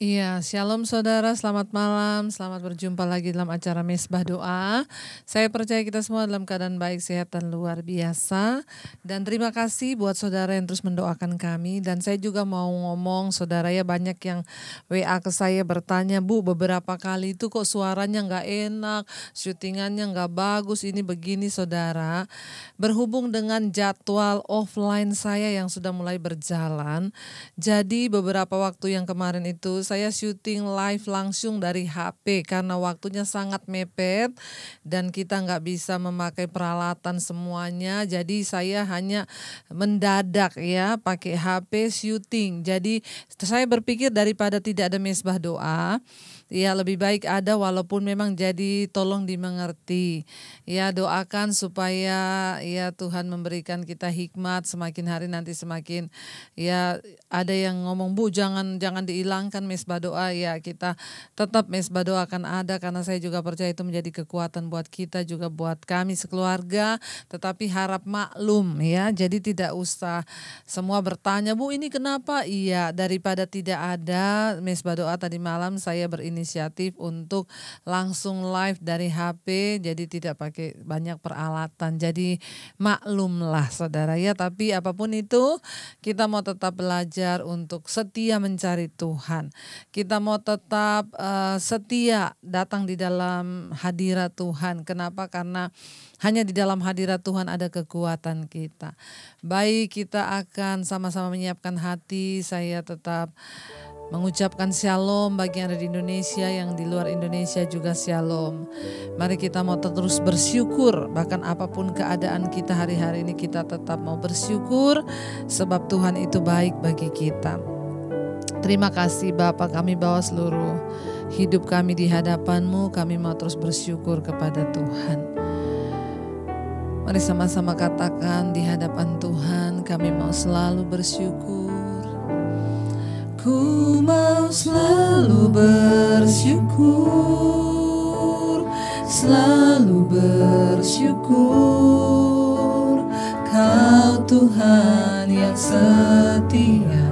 Iya, shalom saudara, selamat malam, selamat berjumpa lagi dalam acara Mesbah Doa. Saya percaya kita semua dalam keadaan baik, sehat, dan luar biasa. Dan terima kasih buat saudara yang terus mendoakan kami. Dan saya juga mau ngomong, saudara ya, banyak yang WA ke saya bertanya, Bu, beberapa kali itu kok suaranya nggak enak, syutingannya nggak bagus, ini begini saudara. Berhubung dengan jadwal offline saya yang sudah mulai berjalan, jadi beberapa waktu yang kemarin itu saya syuting live langsung dari HP karena waktunya sangat mepet dan kita nggak bisa memakai peralatan semuanya. Jadi saya hanya mendadak ya pakai HP syuting. Jadi saya berpikir daripada tidak ada mesbah doa, ya lebih baik ada walaupun memang jadi tolong dimengerti. Ya doakan supaya ya Tuhan memberikan kita hikmat semakin hari nanti semakin ya ada yang ngomong Bu jangan dihilangkan mesbah doa ya kita tetap mesbah doa akan ada karena saya juga percaya itu menjadi kekuatan buat kita juga buat kami sekeluarga tetapi harap maklum ya jadi tidak usah semua bertanya Bu ini kenapa iya daripada tidak ada mesbah doa tadi malam saya berinisiatif untuk langsung live dari HP jadi tidak pakai banyak peralatan jadi maklumlah saudara ya tapi apapun itu kita mau tetap belajar untuk setia mencari Tuhan. Kita mau tetap setia datang di dalam hadirat Tuhan. Kenapa? Karena hanya di dalam hadirat Tuhan ada kekuatan kita. Baik kita akan sama-sama menyiapkan hati. Saya tetap mengucapkan shalom bagi yang ada di Indonesia, yang di luar Indonesia juga shalom. Mari kita mau terus bersyukur, bahkan apapun keadaan kita hari-hari ini kita tetap mau bersyukur sebab Tuhan itu baik bagi kita. Terima kasih Bapa, kami bawa seluruh hidup kami di hadapan-Mu, kami mau terus bersyukur kepada Tuhan. Mari sama-sama katakan di hadapan Tuhan, kami mau selalu bersyukur. Ku mau selalu bersyukur, selalu bersyukur. Kau Tuhan yang setia,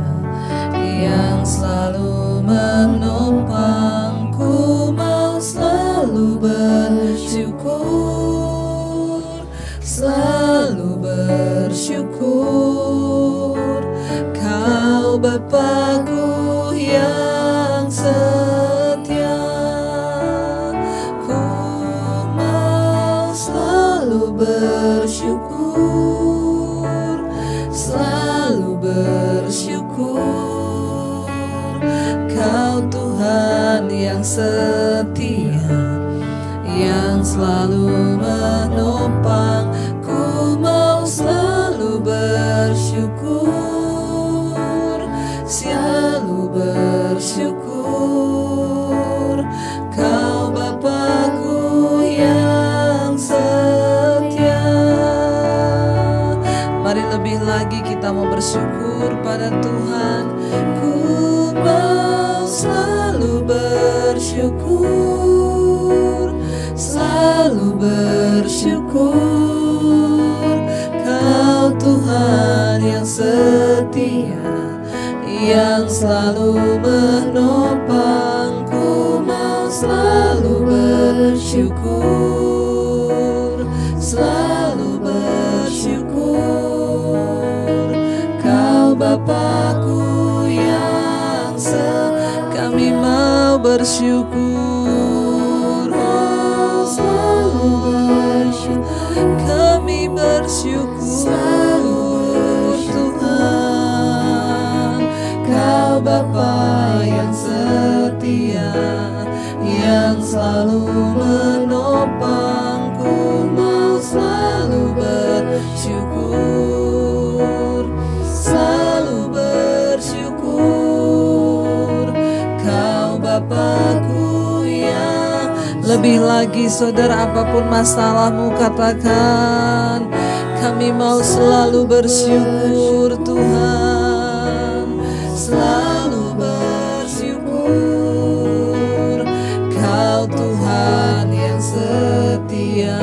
yang selalu menopang. Ku mau selalu bersyukur, selalu bersyukur. Kau Bapa-Ku yang setia, ku mau selalu bersyukur, selalu bersyukur. Kau Tuhan yang setia, yang selalu menopang. Ku mau selalu bersyukur, selalu bersyukur. Kau Bapa-Ku yang setia. Mari lebih lagi kita mau bersyukur pada Tuhan. Ku mau selalu bersyukur, selalu bersyukur. Kau Tuhan yang setia, yang selalu menopang. Ku mau selalu bersyukur, selalu bersyukur. Kau Bapa-Ku yang kami mau bersyukur, oh, selalu bersyukur. Kami bersyukur Tuhan. Kau Bapa yang setia, yang selalu menopang. Ku mau selalu bersyukur, selalu bersyukur. Kau Bapa-Ku yang lebih lagi saudara apapun masalahmu katakan kami mau selalu bersyukur Tuhan, selalu bersyukur. Kau Tuhan yang setia,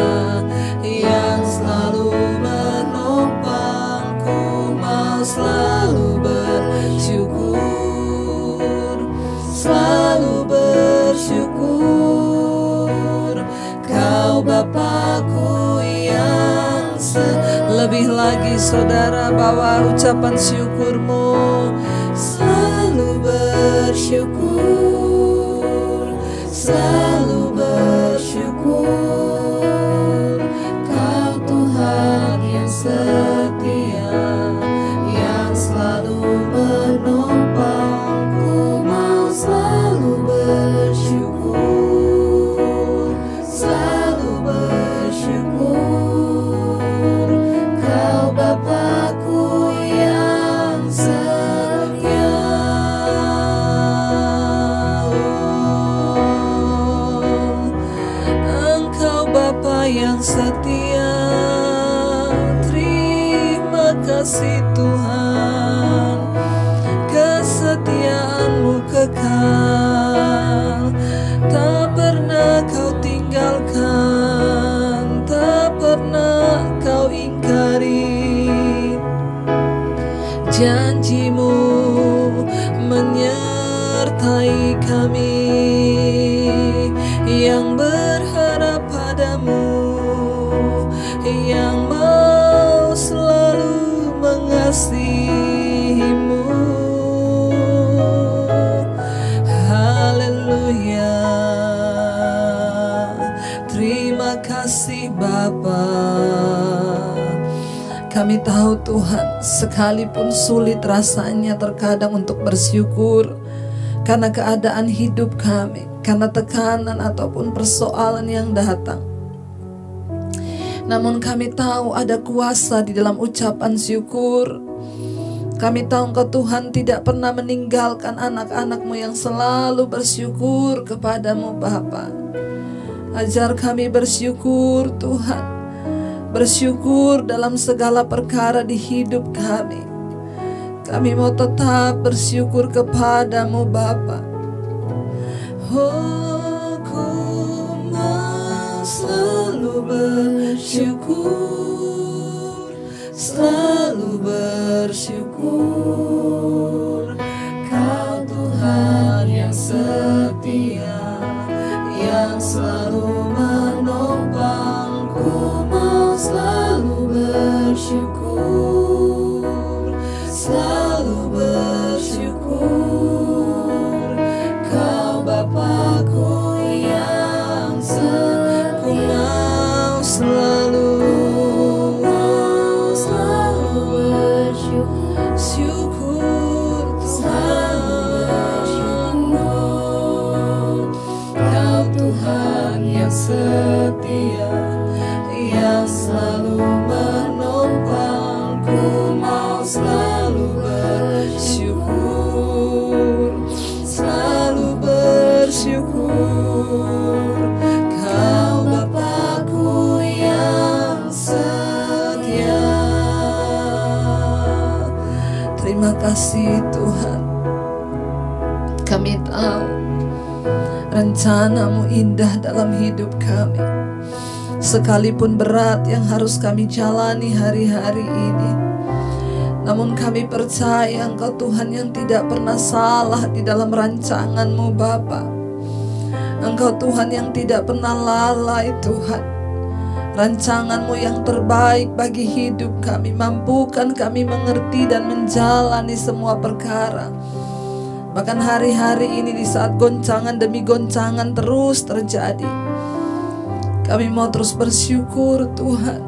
yang selalu menopang. Ku mau selalu bersyukur, selalu selalu bersyukur. Kau Bapakku yang lebih lagi saudara bawa ucapan syukurmu. Selalu bersyukur, selalu bersyukur. Kau Tuhan yang setia, yang selalu menopangku. Mau selalu bersyukur, selalu bersyukur. Kau Bapakku yang setia. Engkau Bapa yang setia. Terima kasih Tuhan, kesetiaan-Mu kekal. Tak pernah Kau tinggalkan, tak pernah Kau ingkari. Janji-Mu menyertai kami yang berharap padamu, yang mau selalu mengasihi-Mu. Haleluya. Terima kasih Bapa. Kami tahu Tuhan, sekalipun sulit rasanya terkadang untuk bersyukur karena keadaan hidup kami, karena tekanan ataupun persoalan yang datang. Namun kami tahu ada kuasa di dalam ucapan syukur. Kami tahu Engkau Tuhan tidak pernah meninggalkan anak-anak-Mu yang selalu bersyukur kepadamu Bapa. Ajar kami bersyukur Tuhan, bersyukur dalam segala perkara di hidup kami. Kami mau tetap bersyukur kepadamu Bapa. Oh, ku mau selalu bersyukur, selalu bersyukur. Kau Tuhan yang setia, yang selalu menopangku. Mau selalu bersyukur, selalu bersyukur. Kau Bapakku yang ku mau selalu bersyukur, syukur Tuhan. Kau Tuhan yang setia, yang selalu menopangku. Mau selalu bersyukur, selalu bersyukur. Kau Bapakku yang setia. Terima kasih Tuhan. Kami tahu rencana-Mu indah dalam hidup kami. Sekalipun berat yang harus kami jalani hari-hari ini, namun kami percaya Engkau Tuhan yang tidak pernah salah di dalam rancangan-Mu Bapa. Engkau Tuhan yang tidak pernah lalai Tuhan. Rancangan-Mu yang terbaik bagi hidup kami, mampukan kami mengerti dan menjalani semua perkara. Bahkan hari-hari ini di saat goncangan demi goncangan terus terjadi, kami mau terus bersyukur Tuhan.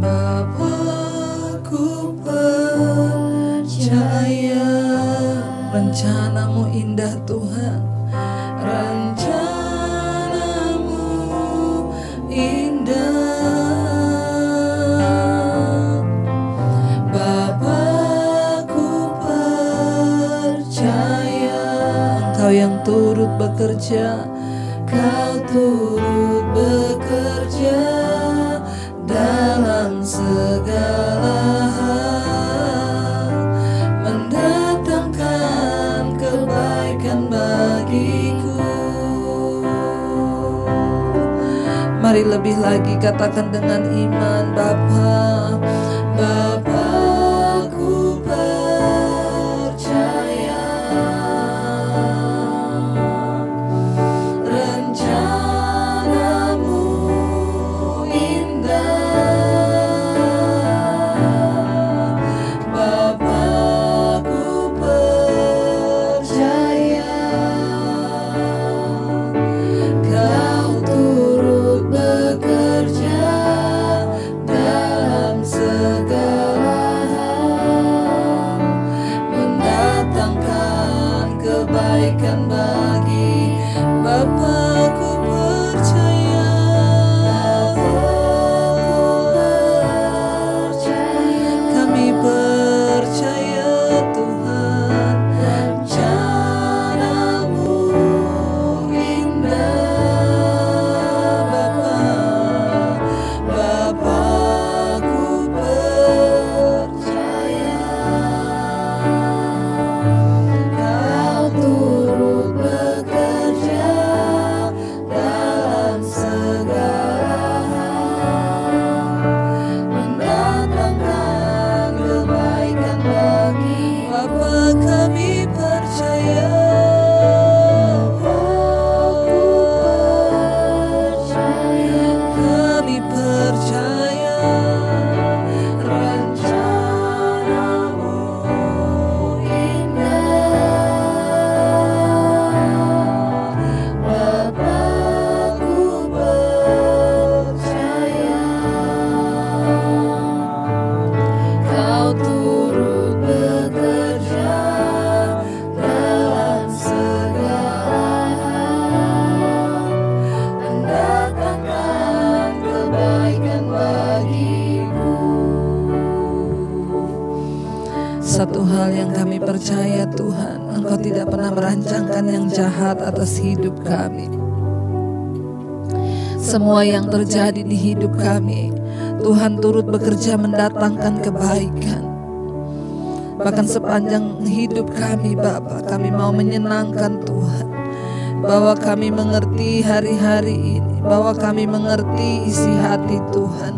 Bapakku percaya rencana-Mu indah Tuhan. Rencana-Mu indah. Bapakku percaya Engkau yang turut bekerja, Kau turut bekerja dalam segala hal, mendatangkan kebaikan bagiku. Mari lebih lagi katakan dengan iman, Bapa, Bapakku percaya hal yang kami percaya Tuhan, Engkau tidak pernah merancangkan yang jahat atas hidup kami. Semua yang terjadi di hidup kami, Tuhan turut bekerja mendatangkan kebaikan. Bahkan sepanjang hidup kami Bapa, kami mau menyenangkan Tuhan, bahwa kami mengerti hari-hari ini, bahwa kami mengerti isi hati Tuhan,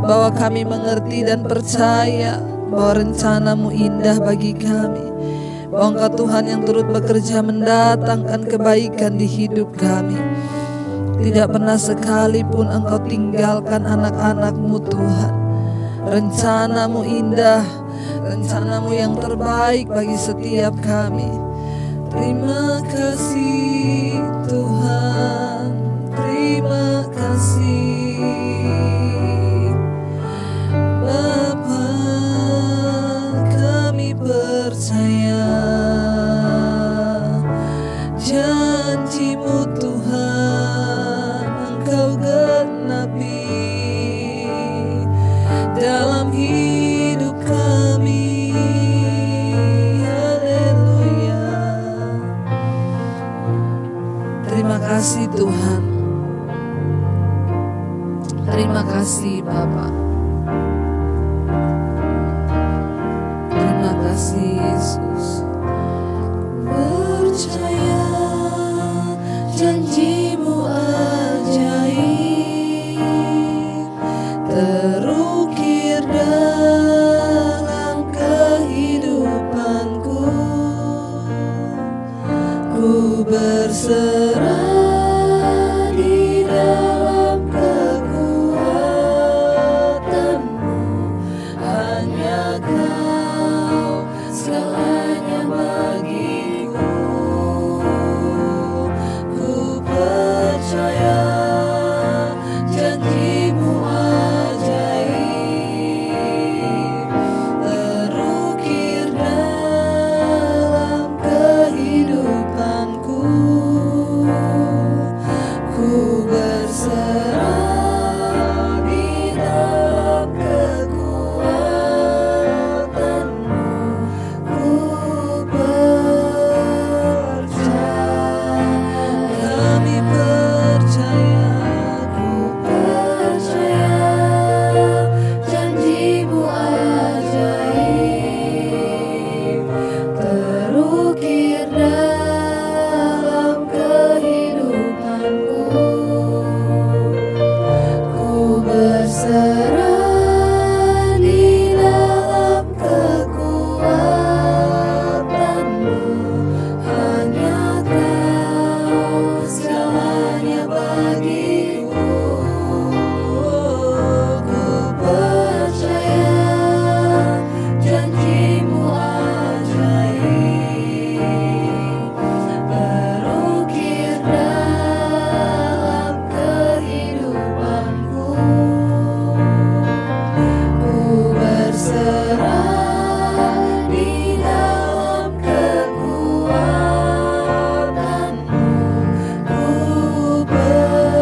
bahwa kami mengerti dan percaya bahwa rencana-Mu indah bagi kami, bahwa Engkau Tuhan yang turut bekerja mendatangkan kebaikan di hidup kami. Tidak pernah sekalipun Engkau tinggalkan anak-anak-Mu Tuhan. Rencana-Mu indah, rencana-Mu yang terbaik bagi setiap kami. Terima kasih Tuhan, terima kasih Bapa, kami percaya janji-Mu Tuhan Engkau genapi dalam hidup kami. Haleluya. Terima kasih Tuhan. Terima kasih Bapa. Terima kasih Yesus. Percaya janji-Mu ajaib terukir dalam kehidupanku. Ku berserah di dalam kekuatan-Mu, hanya Kau segalanya bagiku. Ku percaya janji-Mu ajaib terukir dalam kehidupanku. Ku berserah di dalam kekuatan-Mu. Ku percaya, kami percaya, ku percaya janji-Mu ajaib terukir dalam kehidupanku. Ku berserah di dalam kekuatan-Mu, hanya Kau segalanya bagiku. Ku percaya janji-Mu ajaib terukir dalam kehidupanku. Ku berserah di dalam kekuatan-Mu. Ku percaya,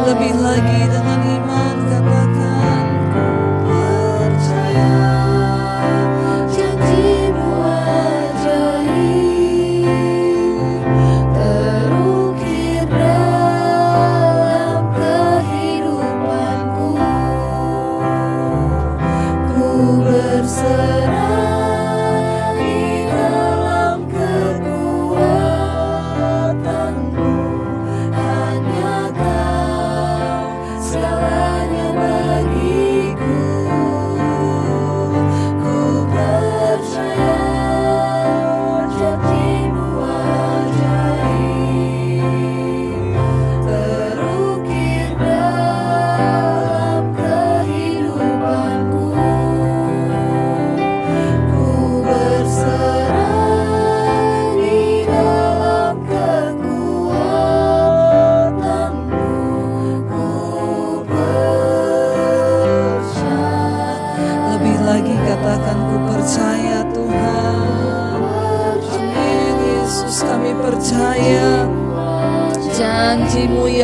lebih lagi dengan iman katakan, ku percaya janji-Mu ajaib terukir dalam kehidupanku. Ku berserah di dalam kekuatan-Mu, hanya Kau segalanya bagiku.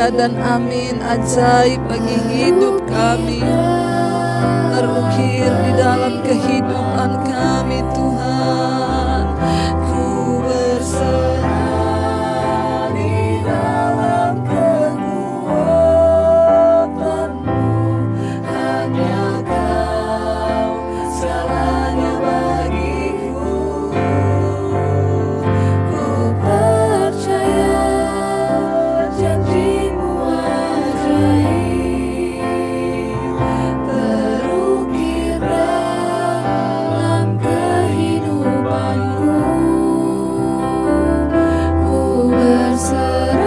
ya dan amin ajaib bagi hidup kami, terukir di dalam kehidupan kami Tuhan. Ku berserah di dalam kekuatan-Mu, hanya Kau segalanya bagiku. Ku percaya janji-Mu ajaib, terukir dalam kehidupanku. Ku berserah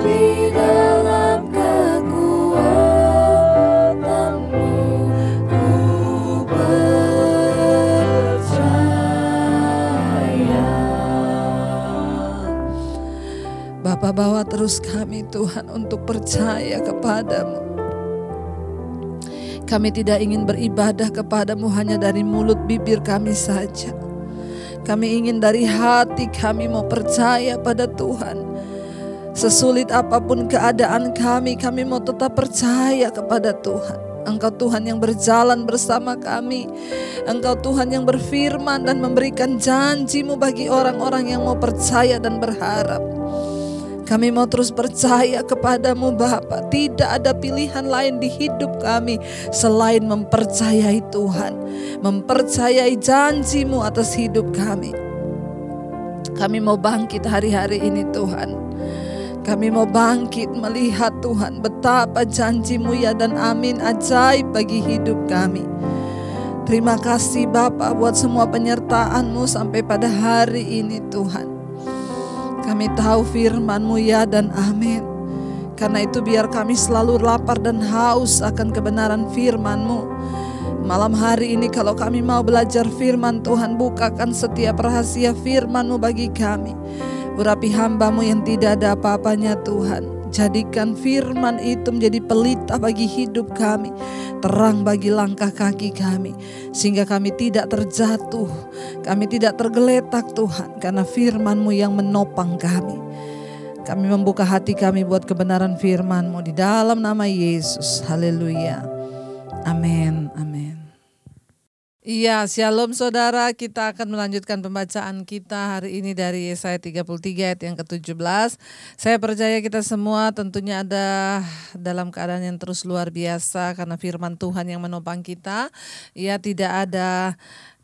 di dalam kekuatan-Mu, ku percaya. Bapa, bawa terus kami Tuhan untuk percaya kepadamu. Kami tidak ingin beribadah kepadamu hanya dari mulut bibir kami saja. Kami ingin dari hati kami mau percaya pada Tuhan. Sesulit apapun keadaan kami mau tetap percaya kepada Tuhan. Engkau Tuhan yang berjalan bersama kami. Engkau Tuhan yang berfirman dan memberikan janji-Mu bagi orang-orang yang mau percaya dan berharap. Kami mau terus percaya kepadamu Bapa. Tidak ada pilihan lain di hidup kami selain mempercayai Tuhan, mempercayai janji-Mu atas hidup kami. Kami mau bangkit hari-hari ini Tuhan. Kami mau bangkit melihat Tuhan betapa janji-Mu ya dan amin ajaib bagi hidup kami. Terima kasih Bapa buat semua penyertaan-Mu sampai pada hari ini Tuhan. Kami tahu firman-Mu ya dan amin. Karena itu biar kami selalu lapar dan haus akan kebenaran firman-Mu. Malam hari ini kalau kami mau belajar firman Tuhan, bukakan setiap rahasia firman-Mu bagi kami. Urapi hamba-Mu yang tidak ada apa-apanya Tuhan. Jadikan firman itu menjadi pelita bagi hidup kami, terang bagi langkah kaki kami, sehingga kami tidak terjatuh, kami tidak tergeletak Tuhan, karena firman-Mu yang menopang kami. Kami membuka hati kami buat kebenaran firman-Mu di dalam nama Yesus. Haleluya. Amin. Amin. Iya, shalom saudara, kita akan melanjutkan pembacaan kita hari ini dari Yesaya 33 ayat yang ke-17. Saya percaya kita semua tentunya ada dalam keadaan yang terus luar biasa karena firman Tuhan yang menopang kita. Ya, tidak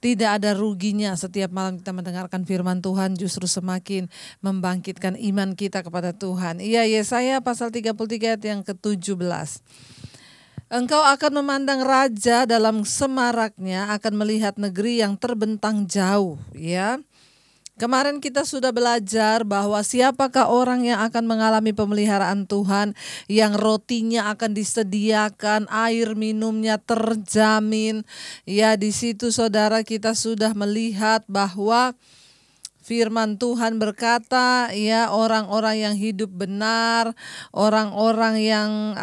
ada ruginya setiap malam kita mendengarkan firman Tuhan, justru semakin membangkitkan iman kita kepada Tuhan. Iya, Yesaya pasal 33 ayat yang ke-17. Engkau akan memandang raja dalam semaraknya, akan melihat negeri yang terbentang jauh. Ya, kemarin kita sudah belajar bahwa siapakah orang yang akan mengalami pemeliharaan Tuhan, yang rotinya akan disediakan, air minumnya terjamin. Ya, di situ saudara kita sudah melihat bahwa firman Tuhan berkata, ya, orang-orang yang hidup benar, orang-orang yang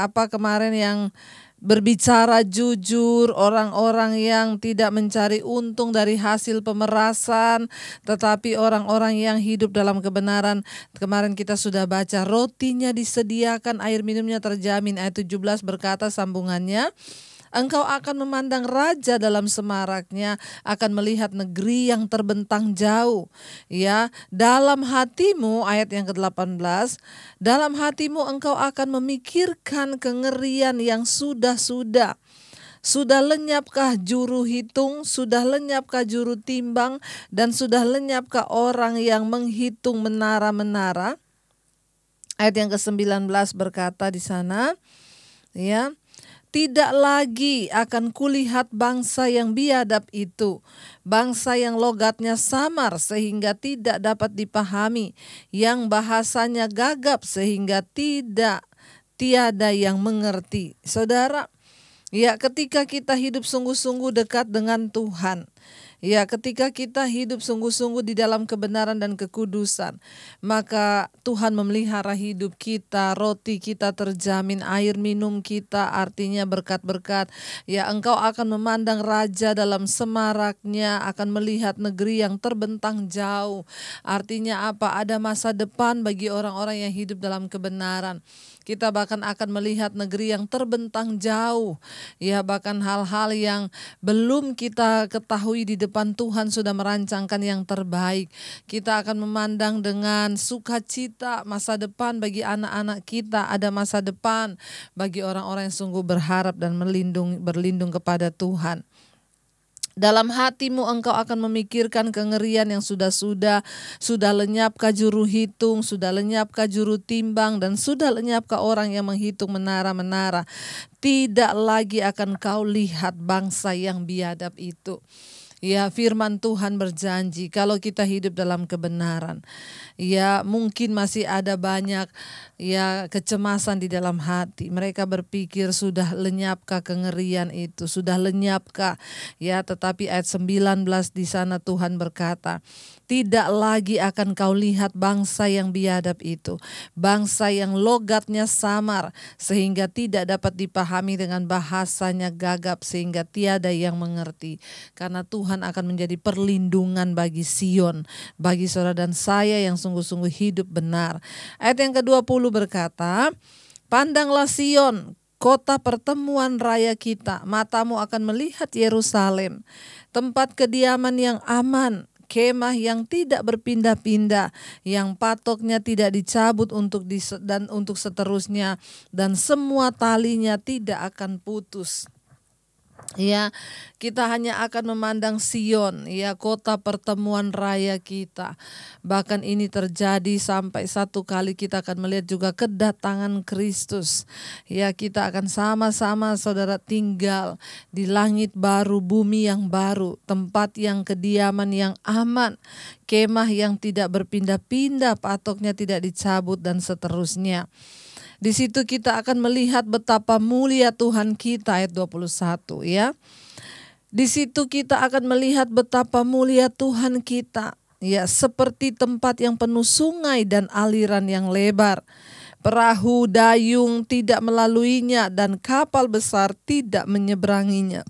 yang berbicara jujur, orang-orang yang tidak mencari untung dari hasil pemerasan, tetapi orang-orang yang hidup dalam kebenaran. Kemarin kita sudah baca, rotinya disediakan, air minumnya terjamin. Ayat 17 berkata sambungannya, engkau akan memandang raja dalam semaraknya, akan melihat negeri yang terbentang jauh. Ya, dalam hatimu, ayat yang ke-18, dalam hatimu engkau akan memikirkan kengerian yang sudah-sudah. Sudah lenyapkah juru hitung, sudah lenyapkah juru timbang, dan sudah lenyapkah orang yang menghitung menara-menara? Ayat yang ke-19 berkata di sana, ya, tidak lagi akan kulihat bangsa yang biadab itu, bangsa yang logatnya samar sehingga tidak dapat dipahami, yang bahasanya gagap sehingga tiada yang mengerti. Saudara, ya, ketika kita hidup sungguh-sungguh dekat dengan Tuhan, Ya, ketika kita hidup sungguh-sungguh di dalam kebenaran dan kekudusan, maka Tuhan memelihara hidup kita, roti kita terjamin, air minum kita artinya berkat-berkat. Ya, engkau akan memandang raja dalam semaraknya, akan melihat negeri yang terbentang jauh. Artinya apa? Ada masa depan bagi orang-orang yang hidup dalam kebenaran. Kita bahkan akan melihat negeri yang terbentang jauh. Ya, bahkan hal-hal yang belum kita ketahui di depan Tuhan sudah merancangkan yang terbaik. Kita akan memandang dengan sukacita masa depan bagi anak-anak kita. Ada masa depan bagi orang-orang yang sungguh berharap dan berlindung kepada Tuhan. Dalam hatimu engkau akan memikirkan kengerian yang sudah lenyapkah juru hitung, sudah lenyapkah juru timbang, dan sudah lenyapkah orang yang menghitung menara-menara. Tidak lagi akan kau lihat bangsa yang biadab itu. Ya, firman Tuhan berjanji kalau kita hidup dalam kebenaran, ya mungkin masih ada banyak ya kecemasan di dalam hati. Mereka berpikir sudah lenyapkah kengerian itu, sudah lenyapkah, ya, tetapi ayat 19 di sana Tuhan berkata, tidak lagi akan kau lihat bangsa yang biadab itu, bangsa yang logatnya samar sehingga tidak dapat dipahami, dengan bahasanya gagap sehingga tiada yang mengerti. Karena Tuhan akan menjadi perlindungan bagi Sion, bagi saudara dan saya yang sungguh-sungguh hidup benar. Ayat yang ke-20 berkata, pandanglah Sion, kota pertemuan raya kita, matamu akan melihat Yerusalem, tempat kediaman yang aman, kemah yang tidak berpindah-pindah, yang patoknya tidak dicabut untuk seterusnya, dan semua talinya tidak akan putus. Ya, kita hanya akan memandang Sion, ya, kota pertemuan raya kita. Bahkan ini terjadi sampai satu kali kita akan melihat juga kedatangan Kristus. Ya, kita akan sama-sama saudara tinggal di langit baru, bumi yang baru, tempat yang kediaman yang aman, kemah yang tidak berpindah-pindah, patoknya tidak dicabut, dan seterusnya. Di situ kita akan melihat betapa mulia Tuhan kita, ayat 21 ya. Di situ kita akan melihat betapa mulia Tuhan kita, ya, seperti tempat yang penuh sungai dan aliran yang lebar. Perahu dayung tidak melaluinya dan kapal besar tidak menyeberanginya.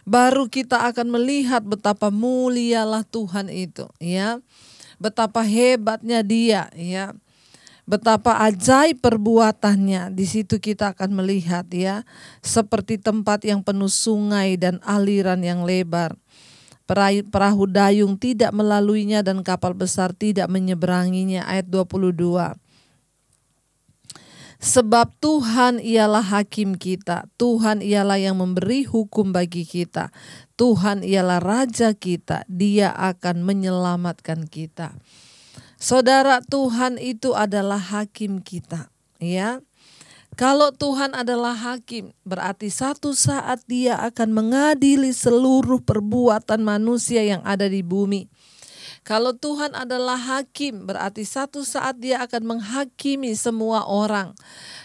Baru kita akan melihat betapa mulialah Tuhan itu, ya. Betapa hebatnya Dia, ya. Betapa ajaib perbuatannya. Di situ kita akan melihat, ya, seperti tempat yang penuh sungai dan aliran yang lebar. Perahu dayung tidak melaluinya dan kapal besar tidak menyeberanginya. Ayat 22. Sebab Tuhan ialah hakim kita, Tuhan ialah yang memberi hukum bagi kita, Tuhan ialah Raja kita, Dia akan menyelamatkan kita. Saudara, Tuhan itu adalah hakim kita, ya. Kalau Tuhan adalah hakim, berarti satu saat Dia akan mengadili seluruh perbuatan manusia yang ada di bumi. Kalau Tuhan adalah hakim, berarti satu saat Dia akan menghakimi semua orang,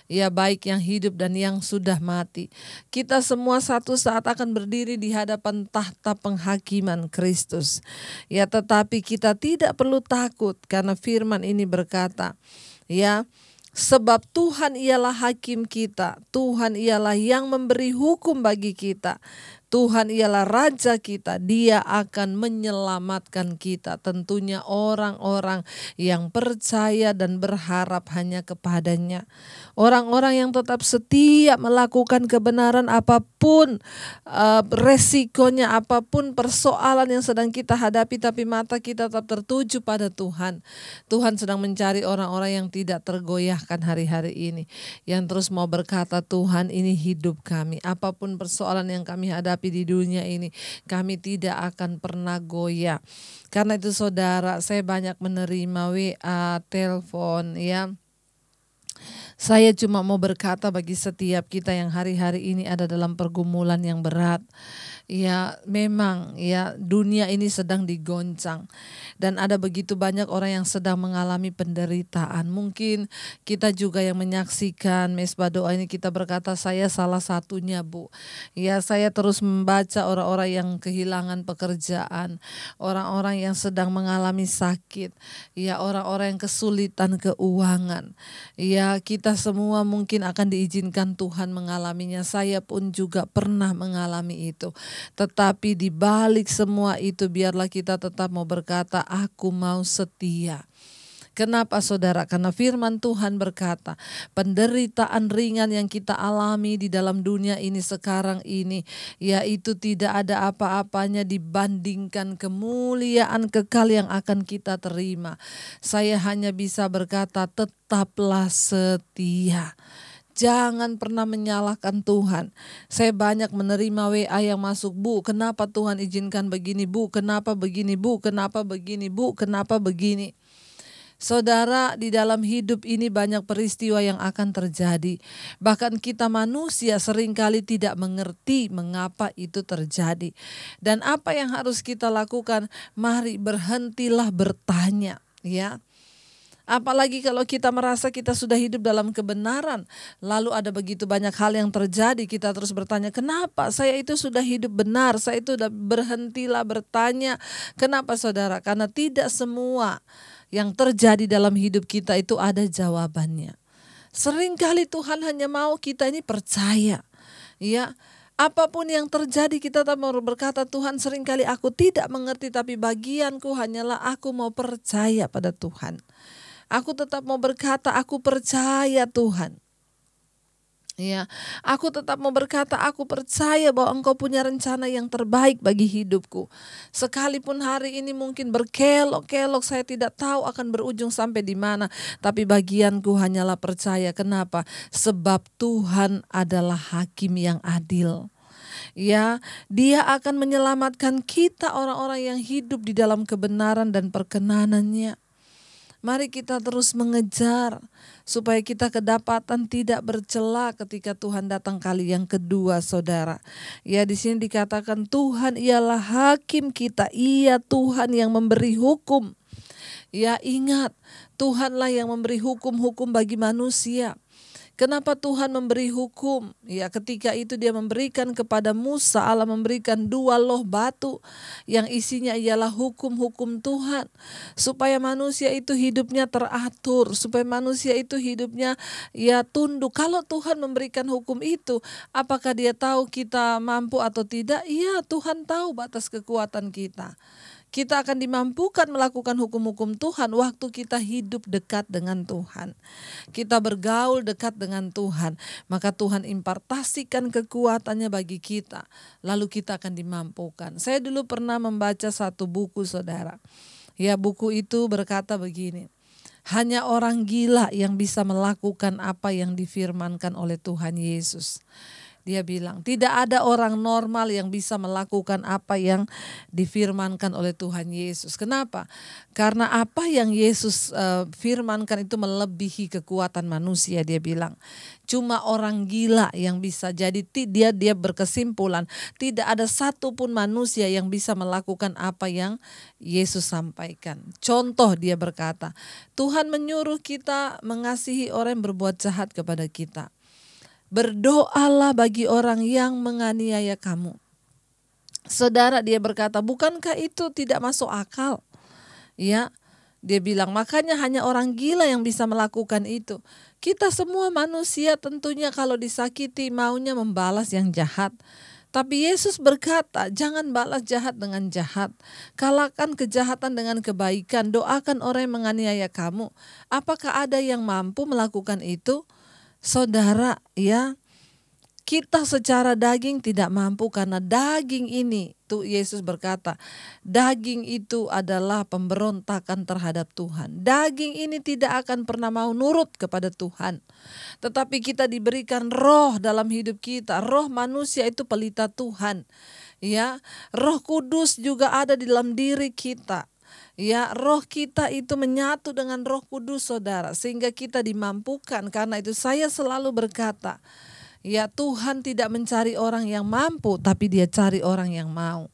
ya, baik yang hidup dan yang sudah mati. Kita semua satu saat akan berdiri di hadapan tahta penghakiman Kristus. Ya, tetapi kita tidak perlu takut karena firman ini berkata, ya, sebab Tuhan ialah hakim kita, Tuhan ialah yang memberi hukum bagi kita, Tuhan ialah Raja kita, Dia akan menyelamatkan kita. Tentunya orang-orang yang percaya dan berharap hanya kepadanya. Orang-orang yang tetap setia melakukan kebenaran apapun resikonya, apapun persoalan yang sedang kita hadapi, tapi mata kita tetap tertuju pada Tuhan. Tuhan sedang mencari orang-orang yang tidak tergoyahkan hari-hari ini, yang terus mau berkata, Tuhan, ini hidup kami. Apapun persoalan yang kami hadapi di dunia ini, kami tidak akan pernah goyah. Karena itu saudara, saya banyak menerima WA, telepon, ya, Saya cuma mau berkata bagi setiap kita yang hari-hari ini ada dalam pergumulan yang berat. Ya memang ya dunia ini sedang digoncang. Dan ada begitu banyak orang yang sedang mengalami penderitaan. Mungkin kita juga yang menyaksikan mesbah doa ini, kita berkata saya salah satunya, Bu. Ya saya terus membaca orang-orang yang kehilangan pekerjaan. Orang-orang yang sedang mengalami sakit. Ya orang-orang yang kesulitan keuangan. Ya kita semua mungkin akan diizinkan Tuhan mengalaminya. Saya pun juga pernah mengalami itu. Tetapi di balik semua itu biarlah kita tetap mau berkata, aku mau setia. Kenapa saudara? Karena firman Tuhan berkata, penderitaan ringan yang kita alami di dalam dunia ini sekarang ini, yaitu tidak ada apa-apanya dibandingkan kemuliaan kekal yang akan kita terima. Saya hanya bisa berkata, tetaplah setia. Jangan pernah menyalahkan Tuhan. Saya banyak menerima WA yang masuk, Bu, kenapa Tuhan izinkan begini, Bu? Kenapa begini, Bu? Kenapa begini, Bu? Kenapa begini? Saudara, di dalam hidup ini banyak peristiwa yang akan terjadi. Bahkan kita manusia seringkali tidak mengerti mengapa itu terjadi. Dan apa yang harus kita lakukan? Mari berhentilah bertanya, ya. Apalagi kalau kita merasa kita sudah hidup dalam kebenaran, lalu ada begitu banyak hal yang terjadi, kita terus bertanya, kenapa saya itu sudah hidup benar, saya itu sudah berhentilah bertanya. Kenapa saudara? Karena tidak semua yang terjadi dalam hidup kita itu ada jawabannya. Seringkali Tuhan hanya mau kita ini percaya, ya. Apapun yang terjadi kita tak mau berkata, Tuhan seringkali aku tidak mengerti, tapi bagianku hanyalah aku mau percaya pada Tuhan. Aku tetap mau berkata, aku percaya Tuhan. Ya, aku tetap mau berkata, aku percaya bahwa Engkau punya rencana yang terbaik bagi hidupku. Sekalipun hari ini mungkin berkelok-kelok, saya tidak tahu akan berujung sampai di mana. Tapi bagianku hanyalah percaya. Kenapa? Sebab Tuhan adalah hakim yang adil. Ya, Dia akan menyelamatkan kita orang-orang yang hidup di dalam kebenaran dan perkenanannya. Mari kita terus mengejar supaya kita kedapatan tidak bercela ketika Tuhan datang kali yang kedua, saudara. Ya, di sini dikatakan Tuhan ialah hakim kita, Ia Tuhan yang memberi hukum. Ya, ingat, Tuhanlah yang memberi hukum-hukum bagi manusia. Kenapa Tuhan memberi hukum? Ya, ketika itu Dia memberikan kepada Musa, Allah memberikan 2 loh batu yang isinya ialah hukum-hukum Tuhan. Supaya manusia itu hidupnya teratur, supaya manusia itu hidupnya ya tunduk. Kalau Tuhan memberikan hukum itu, apakah Dia tahu kita mampu atau tidak? Iya, Tuhan tahu batas kekuatan kita. Kita akan dimampukan melakukan hukum-hukum Tuhan waktu kita hidup dekat dengan Tuhan. Kita bergaul dekat dengan Tuhan, maka Tuhan impartasikan kekuatannya bagi kita. Lalu kita akan dimampukan. Saya dulu pernah membaca satu buku, saudara. Ya, buku itu berkata begini. Hanya orang gila yang bisa melakukan apa yang difirmankan oleh Tuhan Yesus. Dia bilang, tidak ada orang normal yang bisa melakukan apa yang difirmankan oleh Tuhan Yesus. Kenapa? Karena apa yang Yesus firmankan itu melebihi kekuatan manusia, dia bilang. Cuma orang gila yang bisa. Jadi dia berkesimpulan, tidak ada satupun manusia yang bisa melakukan apa yang Yesus sampaikan. Contoh, dia berkata, Tuhan menyuruh kita mengasihi orang yang berbuat jahat kepada kita. Berdoalah bagi orang yang menganiaya kamu. Saudara, dia berkata, bukankah itu tidak masuk akal? Ya, dia bilang, makanya hanya orang gila yang bisa melakukan itu. Kita semua manusia tentunya kalau disakiti maunya membalas yang jahat. Tapi Yesus berkata, jangan balas jahat dengan jahat. Kalahkan kejahatan dengan kebaikan. Doakan orang yang menganiaya kamu. Apakah ada yang mampu melakukan itu? Saudara, ya, kita secara daging tidak mampu karena daging ini, tuh Yesus berkata, daging itu adalah pemberontakan terhadap Tuhan. Daging ini tidak akan pernah mau nurut kepada Tuhan. Tetapi kita diberikan roh dalam hidup kita. Roh manusia itu pelita Tuhan. Ya, Roh Kudus juga ada di dalam diri kita. Ya, roh kita itu menyatu dengan Roh Kudus, saudara, sehingga kita dimampukan. Karena itu saya selalu berkata, ya, Tuhan tidak mencari orang yang mampu, tapi Dia cari orang yang mau.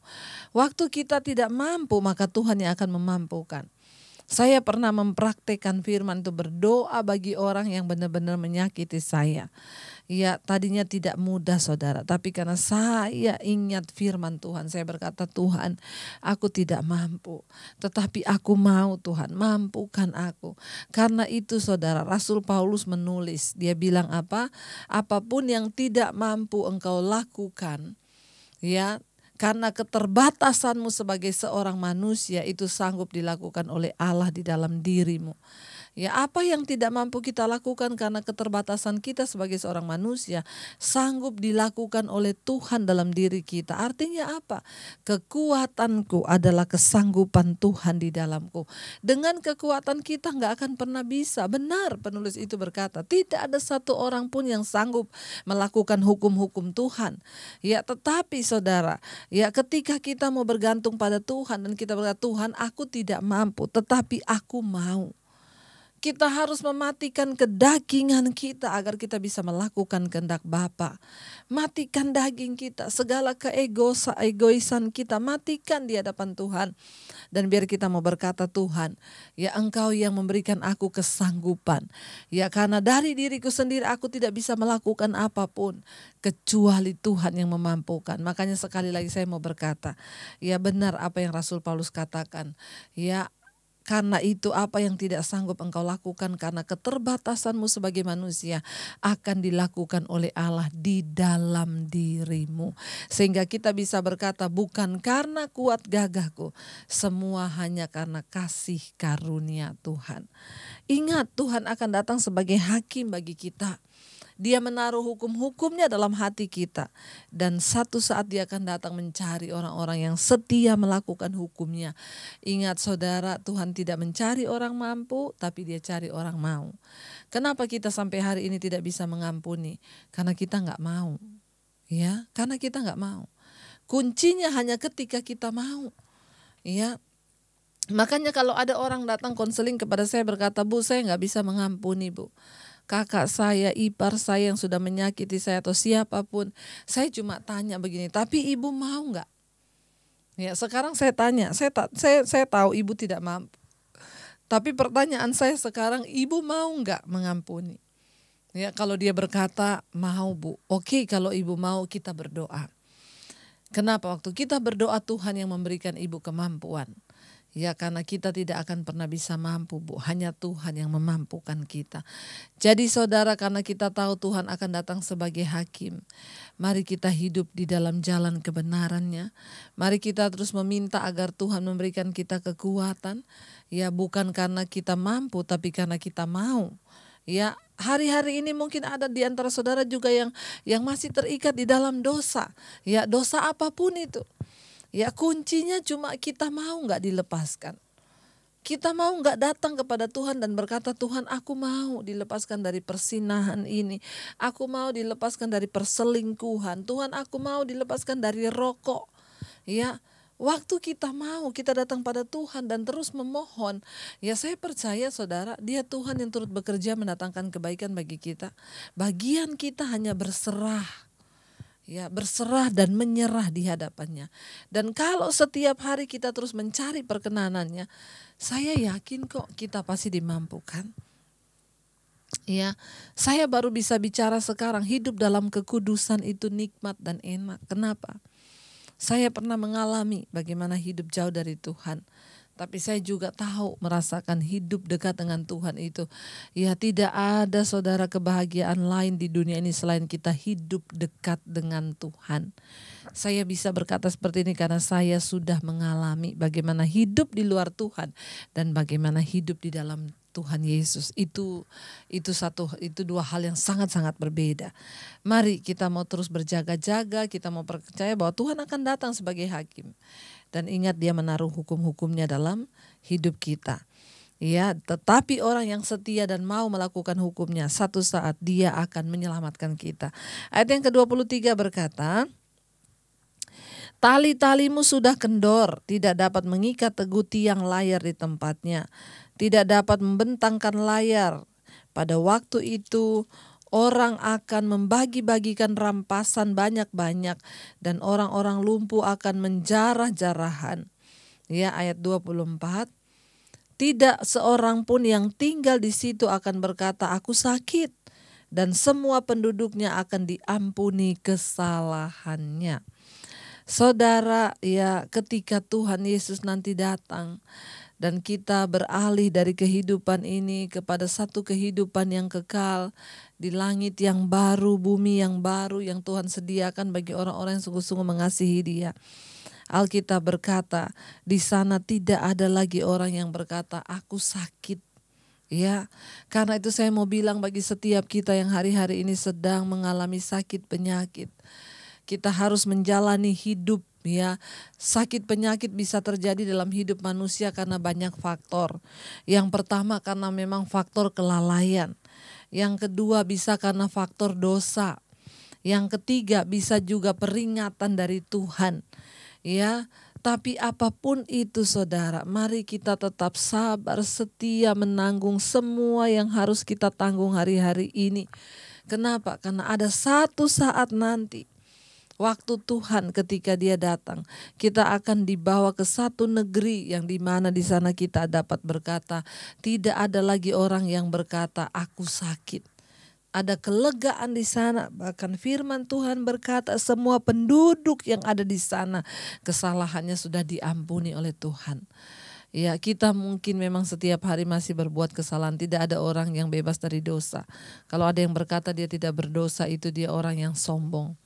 Waktu kita tidak mampu, maka Tuhan yang akan memampukan. Saya pernah mempraktekkan firman itu, berdoa bagi orang yang benar-benar menyakiti saya. Ya, tadinya tidak mudah, saudara, tapi karena saya ingat firman Tuhan, saya berkata, Tuhan, aku tidak mampu, tetapi aku mau, Tuhan, mampukan aku. Karena itu, saudara, Rasul Paulus menulis, dia bilang apa? Apapun yang tidak mampu engkau lakukan, ya, karena keterbatasanmu sebagai seorang manusia itu sanggup dilakukan oleh Allah di dalam dirimu. Ya, apa yang tidak mampu kita lakukan karena keterbatasan kita sebagai seorang manusia sanggup dilakukan oleh Tuhan dalam diri kita. Artinya apa? Kekuatanku adalah kesanggupan Tuhan di dalamku. Dengan kekuatan kita nggak akan pernah bisa. Benar penulis itu berkata, tidak ada satu orang pun yang sanggup melakukan hukum-hukum Tuhan. Ya, tetapi saudara, ya, ketika kita mau bergantung pada Tuhan dan kita berkata, Tuhan, aku tidak mampu, tetapi aku mau. Kita harus mematikan kedagingan kita agar kita bisa melakukan kehendak Bapa. Matikan daging kita, segala egoisan kita, matikan di hadapan Tuhan. Dan biar kita mau berkata, Tuhan, ya, Engkau yang memberikan aku kesanggupan. Ya, karena dari diriku sendiri aku tidak bisa melakukan apapun kecuali Tuhan yang memampukan. Makanya sekali lagi saya mau berkata, ya, benar apa yang Rasul Paulus katakan. Ya, karena itu apa yang tidak sanggup engkau lakukan karena keterbatasanmu sebagai manusia akan dilakukan oleh Allah di dalam dirimu. Sehingga kita bisa berkata, bukan karena kuat gagahku, semua hanya karena kasih karunia Tuhan. Ingat, Tuhan akan datang sebagai hakim bagi kita. Dia menaruh hukum-hukumnya dalam hati kita. Dan satu saat Dia akan datang mencari orang-orang yang setia melakukan hukumnya. Ingat, saudara, Tuhan tidak mencari orang mampu, tapi Dia cari orang mau. Kenapa kita sampai hari ini tidak bisa mengampuni? Karena kita nggak mau. Ya, karena kita nggak mau. Kuncinya hanya ketika kita mau. Ya, makanya kalau ada orang datang konseling kepada saya berkata, Bu, saya nggak bisa mengampuni, Bu. Kakak saya, ipar saya yang sudah menyakiti saya atau siapapun. Saya cuma tanya begini, tapi ibu mau nggak? Ya, sekarang saya tanya, saya tahu ibu tidak mampu. Tapi pertanyaan saya sekarang, ibu mau nggak mengampuni? Ya, kalau dia berkata mau, Bu. Oke, kalau ibu mau, kita berdoa. Kenapa? Waktu kita berdoa, Tuhan yang memberikan ibu kemampuan. Ya, karena kita tidak akan pernah bisa mampu, Bu. Hanya Tuhan yang memampukan kita. Jadi saudara, karena kita tahu Tuhan akan datang sebagai hakim, mari kita hidup di dalam jalan kebenarannya. Mari kita terus meminta agar Tuhan memberikan kita kekuatan. Ya, bukan karena kita mampu, tapi karena kita mau. Ya, hari-hari ini mungkin ada di antara saudara juga yang masih terikat di dalam dosa. Ya, dosa apapun itu. Ya, kuncinya cuma kita mau nggak dilepaskan. Kita mau nggak datang kepada Tuhan dan berkata, Tuhan, aku mau dilepaskan dari persinahan ini. Aku mau dilepaskan dari perselingkuhan. Tuhan, aku mau dilepaskan dari rokok. Ya, waktu kita mau, kita datang pada Tuhan dan terus memohon. Ya, saya percaya saudara, Dia Tuhan yang turut bekerja mendatangkan kebaikan bagi kita. Bagian kita hanya berserah. Ya, berserah dan menyerah di hadapannya. Dan kalau setiap hari kita terus mencari perkenanannya, saya yakin kok kita pasti dimampukan. Ya, saya baru bisa bicara sekarang, hidup dalam kekudusan itu nikmat dan enak. Kenapa? Saya pernah mengalami bagaimana hidup jauh dari Tuhan. Tapi saya juga tahu merasakan hidup dekat dengan Tuhan itu. Ya, tidak ada saudara kebahagiaan lain di dunia ini selain kita hidup dekat dengan Tuhan. Saya bisa berkata seperti ini karena saya sudah mengalami bagaimana hidup di luar Tuhan dan bagaimana hidup di dalam Tuhan Yesus. Itu dua hal yang sangat-sangat berbeda. Mari kita mau terus berjaga-jaga, kita mau percaya bahwa Tuhan akan datang sebagai hakim. Dan ingat, Dia menaruh hukum-hukumnya dalam hidup kita. Ya, tetapi orang yang setia dan mau melakukan hukumnya, satu saat Dia akan menyelamatkan kita. Ayat yang ke-23 berkata, Tali-talimu sudah kendor, tidak dapat mengikat teguh tiang layar di tempatnya, tidak dapat membentangkan layar. Pada waktu itu orang akan membagi-bagikan rampasan banyak-banyak dan orang-orang lumpuh akan menjarah-jarahan. Ya, ayat 24. Tidak seorang pun yang tinggal di situ akan berkata, aku sakit, dan semua penduduknya akan diampuni kesalahannya. Saudara, ya, ketika Tuhan Yesus nanti datang dan kita beralih dari kehidupan ini kepada satu kehidupan yang kekal di langit yang baru, bumi yang baru yang Tuhan sediakan bagi orang-orang yang sungguh-sungguh mengasihi Dia. Alkitab berkata, di sana tidak ada lagi orang yang berkata, aku sakit. Ya, karena itu saya mau bilang bagi setiap kita yang hari-hari ini sedang mengalami sakit penyakit, kita harus menjalani hidup, ya. Sakit penyakit bisa terjadi dalam hidup manusia karena banyak faktor. Yang pertama karena memang faktor kelalaian. Yang kedua bisa karena faktor dosa. Yang ketiga bisa juga peringatan dari Tuhan. Ya, tapi apapun itu saudara, mari kita tetap sabar, setia menanggung semua yang harus kita tanggung hari-hari ini. Kenapa? Karena ada satu saat nanti, waktu Tuhan ketika Dia datang, kita akan dibawa ke satu negeri yang dimana di sana kita dapat berkata, tidak ada lagi orang yang berkata, aku sakit. Ada kelegaan di sana, bahkan firman Tuhan berkata semua penduduk yang ada di sana kesalahannya sudah diampuni oleh Tuhan. Ya, kita mungkin memang setiap hari masih berbuat kesalahan, tidak ada orang yang bebas dari dosa. Kalau ada yang berkata dia tidak berdosa, itu dia orang yang sombong.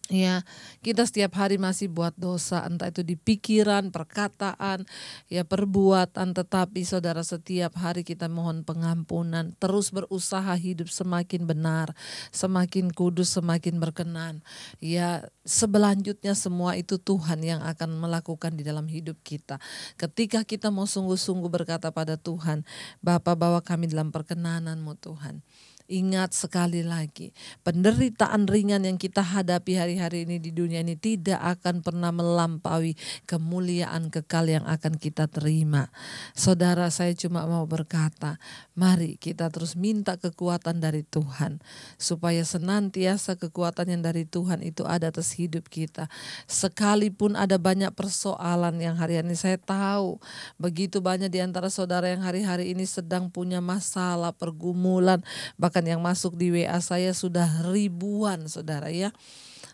Ya, kita setiap hari masih buat dosa, entah itu di pikiran, perkataan, ya perbuatan, tetapi saudara setiap hari kita mohon pengampunan, terus berusaha hidup semakin benar, semakin kudus, semakin berkenan. Ya, selanjutnya semua itu Tuhan yang akan melakukan di dalam hidup kita. Ketika kita mau sungguh-sungguh berkata pada Tuhan, Bapa, bawa kami dalam perkenanan-Mu Tuhan. Ingat sekali lagi, penderitaan ringan yang kita hadapi hari-hari ini di dunia ini tidak akan pernah melampaui kemuliaan kekal yang akan kita terima. Saudara, saya cuma mau berkata, mari kita terus minta kekuatan dari Tuhan, supaya senantiasa kekuatan yang dari Tuhan itu ada atas hidup kita. Sekalipun ada banyak persoalan yang hari-hari ini saya tahu, begitu banyak di antara saudara yang hari-hari ini sedang punya masalah, pergumulan, bahkan yang masuk di WA saya sudah ribuan saudara ya.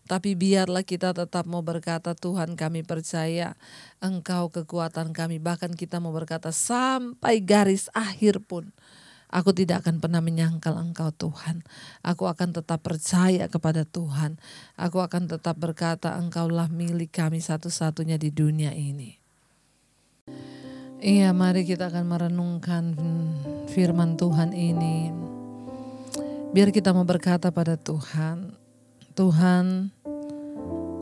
Tapi biarlah kita tetap mau berkata, Tuhan kami percaya Engkau kekuatan kami. Bahkan kita mau berkata sampai garis akhir pun, aku tidak akan pernah menyangkal Engkau Tuhan. Aku akan tetap percaya kepada Tuhan. Aku akan tetap berkata Engkaulah milik kami satu-satunya di dunia ini. Iya, mari kita akan merenungkan firman Tuhan ini. Biar kita mau berkata pada Tuhan, Tuhan,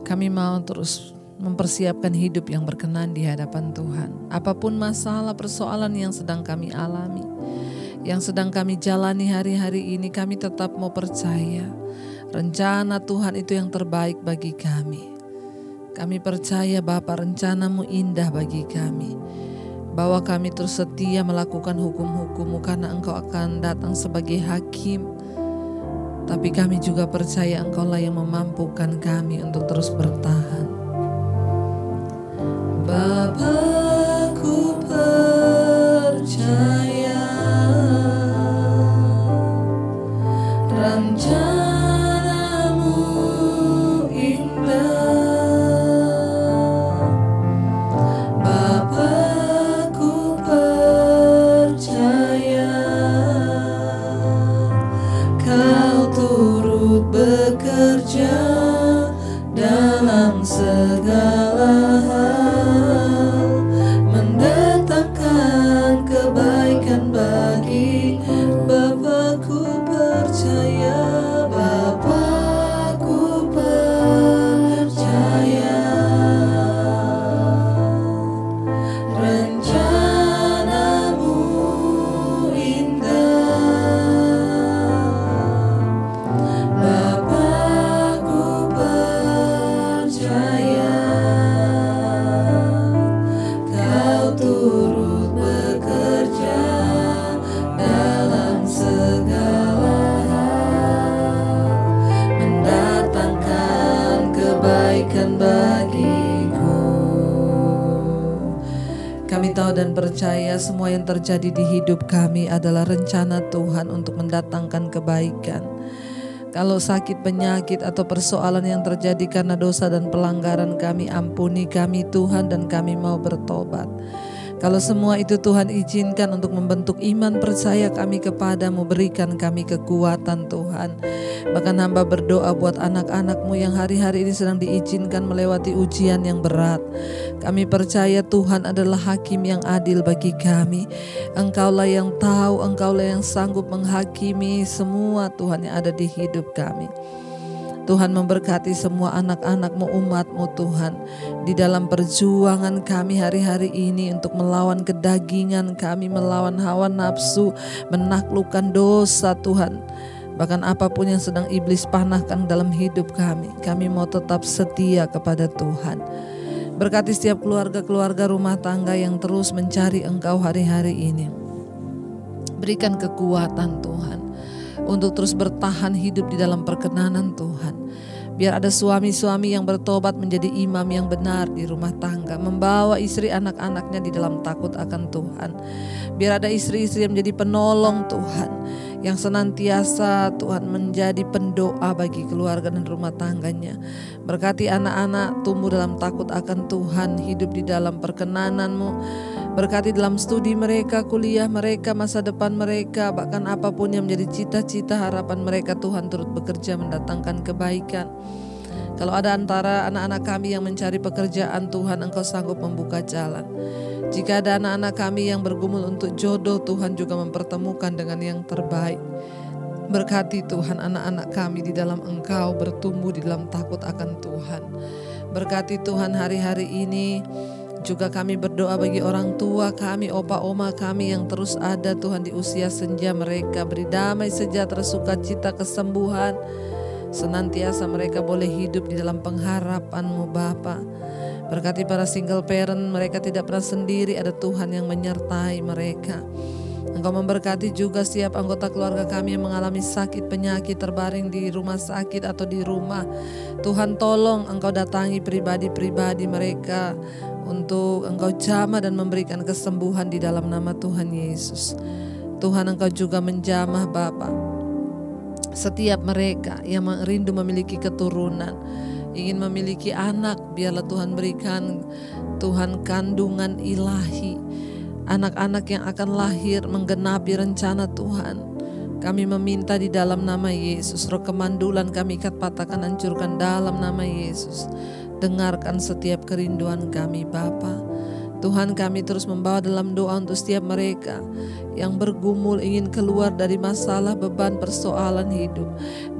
kami mau terus mempersiapkan hidup yang berkenan di hadapan Tuhan. Apapun masalah persoalan yang sedang kami alami, yang sedang kami jalani hari-hari ini, kami tetap mau percaya rencana Tuhan itu yang terbaik bagi kami. Kami percaya Bapa, rencana-Mu indah bagi kami, bahwa kami terus setia melakukan hukum-hukum-Mu karena Engkau akan datang sebagai hakim. Tapi kami juga percaya Engkaulah yang memampukan kami untuk terus bertahan. Bapa, ku percaya rencana-Mu indah. Bapa, ku percaya Kau turut bekerja dalam segala hal, mendatangkan kebaikan bagi Bapakku percaya. Bapakku percaya rencana-Mu indah. Bapakku percaya tahu dan percaya semua yang terjadi di hidup kami adalah rencana Tuhan untuk mendatangkan kebaikan. Kalau sakit, penyakit, atau persoalan yang terjadi karena dosa dan pelanggaran kami, ampuni kami Tuhan, dan kami mau bertobat. Kalau semua itu Tuhan izinkan untuk membentuk iman percaya kami kepadamu, berikan kami kekuatan Tuhan. Bahkan hamba berdoa buat anak-anak-Mu yang hari-hari ini sedang diizinkan melewati ujian yang berat. Kami percaya Tuhan adalah hakim yang adil bagi kami. Engkaulah yang tahu, Engkaulah yang sanggup menghakimi semua Tuhan yang ada di hidup kami. Tuhan memberkati semua anak-anak-Mu, umat-Mu Tuhan, di dalam perjuangan kami hari-hari ini untuk melawan kedagingan kami, melawan hawa nafsu, menaklukkan dosa Tuhan. Bahkan apapun yang sedang iblis panahkan dalam hidup kami mau tetap setia kepada Tuhan. Berkati setiap keluarga-keluarga rumah tangga yang terus mencari Engkau hari-hari ini. Berikan kekuatan Tuhan untuk terus bertahan hidup di dalam perkenanan Tuhan. Biar ada suami-suami yang bertobat menjadi imam yang benar di rumah tangga, membawa istri anak-anaknya di dalam takut akan Tuhan. Biar ada istri-istri yang menjadi penolong Tuhan, yang senantiasa Tuhan menjadi pendoa bagi keluarga dan rumah tangganya. Berkati anak-anak tumbuh dalam takut akan Tuhan, hidup di dalam perkenanan-Mu. Berkati dalam studi mereka, kuliah mereka, masa depan mereka, bahkan apapun yang menjadi cita-cita harapan mereka, Tuhan turut bekerja mendatangkan kebaikan. Kalau ada antara anak-anak kami yang mencari pekerjaan, Tuhan Engkau sanggup membuka jalan. Jika ada anak-anak kami yang bergumul untuk jodoh, Tuhan juga mempertemukan dengan yang terbaik. Berkati Tuhan anak-anak kami di dalam Engkau bertumbuh di dalam takut akan Tuhan. Berkati Tuhan hari-hari ini. Juga kami berdoa bagi orang tua kami, opa oma kami yang terus ada Tuhan di usia senja mereka. Beri damai, sejahtera, sukacita, kesembuhan. Senantiasa mereka boleh hidup di dalam pengharapan-Mu Bapa. Berkati para single parent, mereka tidak pernah sendiri, ada Tuhan yang menyertai mereka. Engkau memberkati juga setiap anggota keluarga kami yang mengalami sakit, penyakit, terbaring di rumah sakit atau di rumah. Tuhan tolong Engkau datangi pribadi-pribadi mereka untuk Engkau jamah dan memberikan kesembuhan di dalam nama Tuhan Yesus. Tuhan Engkau juga menjamah Bapa setiap mereka yang rindu memiliki keturunan, ingin memiliki anak, biarlah Tuhan berikan Tuhan kandungan ilahi. Anak-anak yang akan lahir menggenapi rencana Tuhan. Kami meminta di dalam nama Yesus, roh kemandulan kami ikat, patahkan, hancurkan dalam nama Yesus. Dengarkan setiap kerinduan kami Bapa. Tuhan kami terus membawa dalam doa untuk setiap mereka yang bergumul ingin keluar dari masalah, beban, persoalan hidup,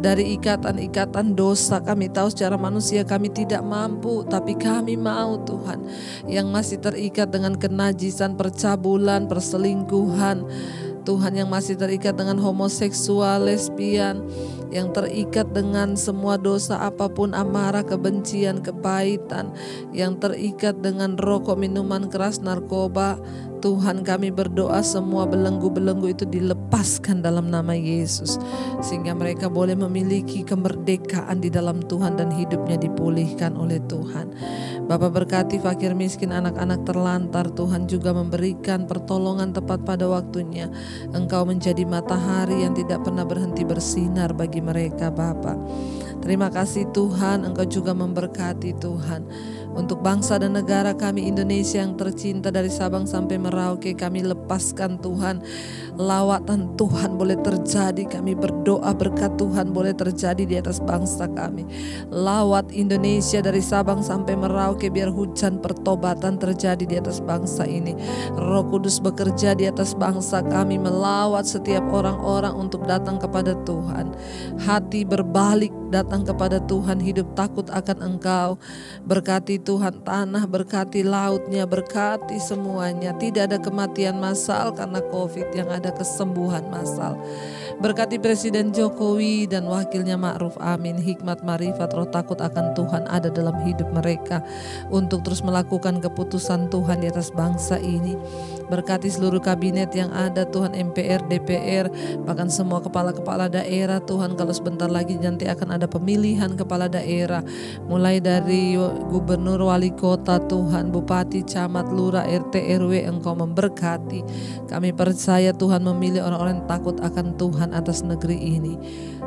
dari ikatan-ikatan dosa. Kami tahu secara manusia kami tidak mampu, tapi kami mau Tuhan yang masih terikat dengan kenajisan, percabulan, perselingkuhan, Tuhan yang masih terikat dengan homoseksual, lesbian, yang terikat dengan semua dosa apapun, amarah, kebencian, kepahitan, yang terikat dengan rokok, minuman keras, narkoba. Tuhan kami berdoa semua belenggu-belenggu itu dilepaskan dalam nama Yesus, sehingga mereka boleh memiliki kemerdekaan di dalam Tuhan dan hidupnya dipulihkan oleh Tuhan. Bapa berkati fakir miskin, anak-anak terlantar, Tuhan juga memberikan pertolongan tepat pada waktunya. Engkau menjadi matahari yang tidak pernah berhenti bersinar bagi mereka Bapa. Terima kasih Tuhan, Engkau juga memberkati Tuhan. Untuk bangsa dan negara kami Indonesia yang tercinta dari Sabang sampai Merauke, kami lepaskan Tuhan. Lawatan Tuhan boleh terjadi, kami berdoa berkat Tuhan boleh terjadi di atas bangsa kami. Lawat Indonesia dari Sabang sampai Merauke, biar hujan pertobatan terjadi di atas bangsa ini. Roh Kudus bekerja di atas bangsa kami, melawat setiap orang-orang untuk datang kepada Tuhan. Hati berbalik datang kepada Tuhan, hidup takut akan Engkau. Berkati Tuhan tanah, berkati lautnya, berkati semuanya. Tidak ada kematian massal karena COVID, yang ada kesembuhan massal. Berkati Presiden Jokowi dan wakilnya Ma'ruf Amin. Hikmat, marifat, roh takut akan Tuhan ada dalam hidup mereka untuk terus melakukan keputusan Tuhan di atas bangsa ini. Berkati seluruh kabinet yang ada Tuhan, MPR, DPR, bahkan semua kepala-kepala daerah Tuhan. Kalau sebentar lagi nanti akan ada pemilihan kepala daerah, mulai dari gubernur, wali kota Tuhan, bupati, camat, lurah, RT, RW, Engkau memberkati. Kami percaya Tuhan memilih orang-orang yang takut akan Tuhan atas negeri ini.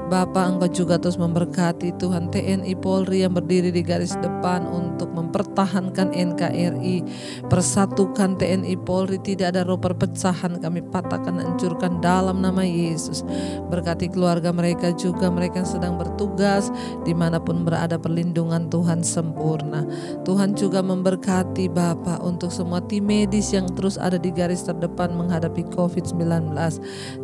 Bapa, Engkau juga terus memberkati Tuhan TNI Polri yang berdiri di garis depan untuk mempertahankan NKRI. Persatukan TNI Polri, tidak ada roh perpecahan, kami patahkan, hancurkan dalam nama Yesus. Berkati keluarga mereka juga, mereka yang sedang bertugas dimanapun berada, perlindungan Tuhan sempurna. Tuhan juga memberkati Bapa untuk semua tim medis yang terus ada di garis terdepan menghadapi COVID-19.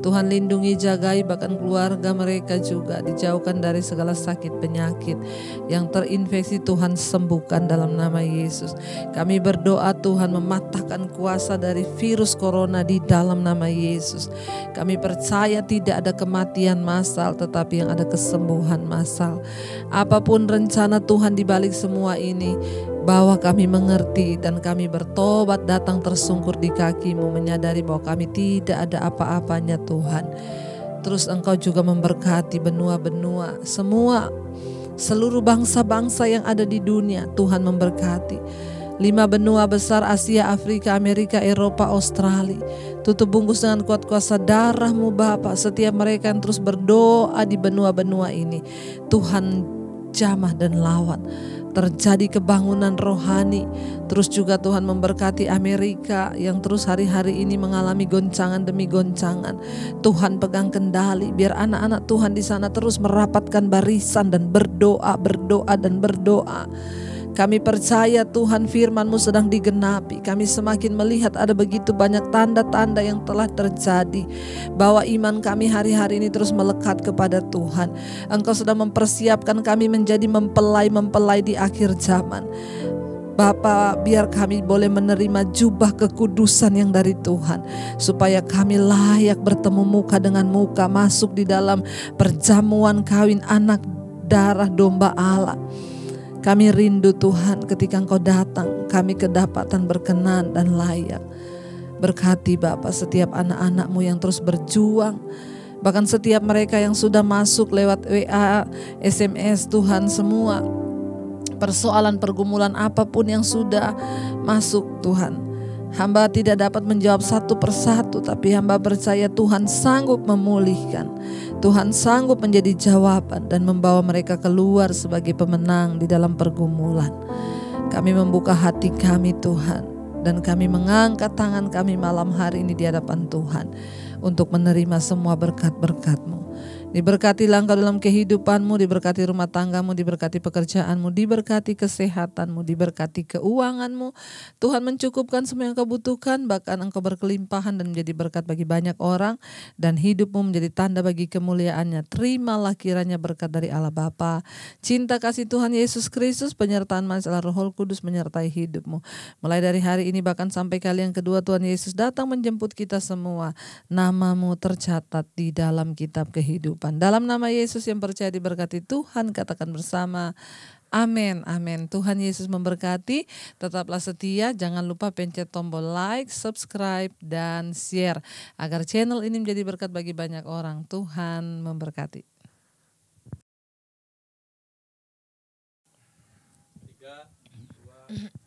Tuhan lindungi, jagai, bahkan keluarga mereka juga dijauhkan dari segala sakit penyakit yang terinfeksi. Tuhan sembuhkan dalam nama Yesus. Kami berdoa Tuhan mematahkan kuasa dari virus corona di dalam nama Yesus. Kami percaya tidak ada kematian massal, tetapi yang ada kesembuhan massal. Apapun rencana Tuhan di balik semua ini, bahwa kami mengerti dan kami bertobat, datang tersungkur di kaki-Mu, menyadari bahwa kami tidak ada apa-apanya Tuhan. Terus Engkau juga memberkati benua-benua, seluruh bangsa-bangsa yang ada di dunia. Tuhan memberkati 5 benua besar, Asia, Afrika, Amerika, Eropa, Australia. Tutup bungkus dengan kuat kuasa darah-Mu Bapa. Setiap mereka yang terus berdoa di benua-benua ini, Tuhan jamah dan lawan. Terjadi kebangunan rohani. Terus juga Tuhan memberkati Amerika yang terus hari-hari ini mengalami goncangan demi goncangan. Tuhan pegang kendali, biar anak-anak Tuhan di sana terus merapatkan barisan dan berdoa. Kami percaya Tuhan, firman-Mu sedang digenapi. Kami semakin melihat ada begitu banyak tanda-tanda yang telah terjadi, bahwa iman kami hari-hari ini terus melekat kepada Tuhan. Engkau sedang mempersiapkan kami menjadi mempelai-mempelai di akhir zaman. Bapa, biar kami boleh menerima jubah kekudusan yang dari Tuhan, supaya kami layak bertemu muka dengan muka, masuk di dalam perjamuan kawin anak darah domba Allah. Kami rindu Tuhan ketika Engkau datang, kami kedapatan berkenan dan layak. Berkati Bapa setiap anak-anak-Mu yang terus berjuang, bahkan setiap mereka yang sudah masuk lewat WA, SMS Tuhan, semua persoalan pergumulan apapun yang sudah masuk Tuhan. Hamba tidak dapat menjawab satu persatu, tapi hamba percaya Tuhan sanggup memulihkan. Tuhan sanggup menjadi jawaban dan membawa mereka keluar sebagai pemenang di dalam pergumulan. Kami membuka hati kami Tuhan, dan kami mengangkat tangan kami malam hari ini di hadapan Tuhan untuk menerima semua berkat-berkat-Mu. Diberkatilah Engkau dalam kehidupanmu, diberkati rumah tanggamu, diberkati pekerjaanmu, diberkati kesehatanmu, diberkati keuanganmu. Tuhan mencukupkan semua yang Engkau butuhkan, bahkan Engkau berkelimpahan dan menjadi berkat bagi banyak orang, dan hidupmu menjadi tanda bagi kemuliaannya. Terimalah kiranya berkat dari Allah Bapa, cinta kasih Tuhan Yesus Kristus, penyertaan manis Allah Roh Kudus menyertai hidupmu. Mulai dari hari ini bahkan sampai kali yang kedua Tuhan Yesus datang menjemput kita semua, namamu tercatat di dalam kitab kehidupan. Dalam nama Yesus yang percaya diberkati Tuhan, katakan bersama, amin, amin. Tuhan Yesus memberkati. Tetaplah setia, jangan lupa pencet tombol like, subscribe, dan share, agar channel ini menjadi berkat bagi banyak orang. Tuhan memberkati. 3, 2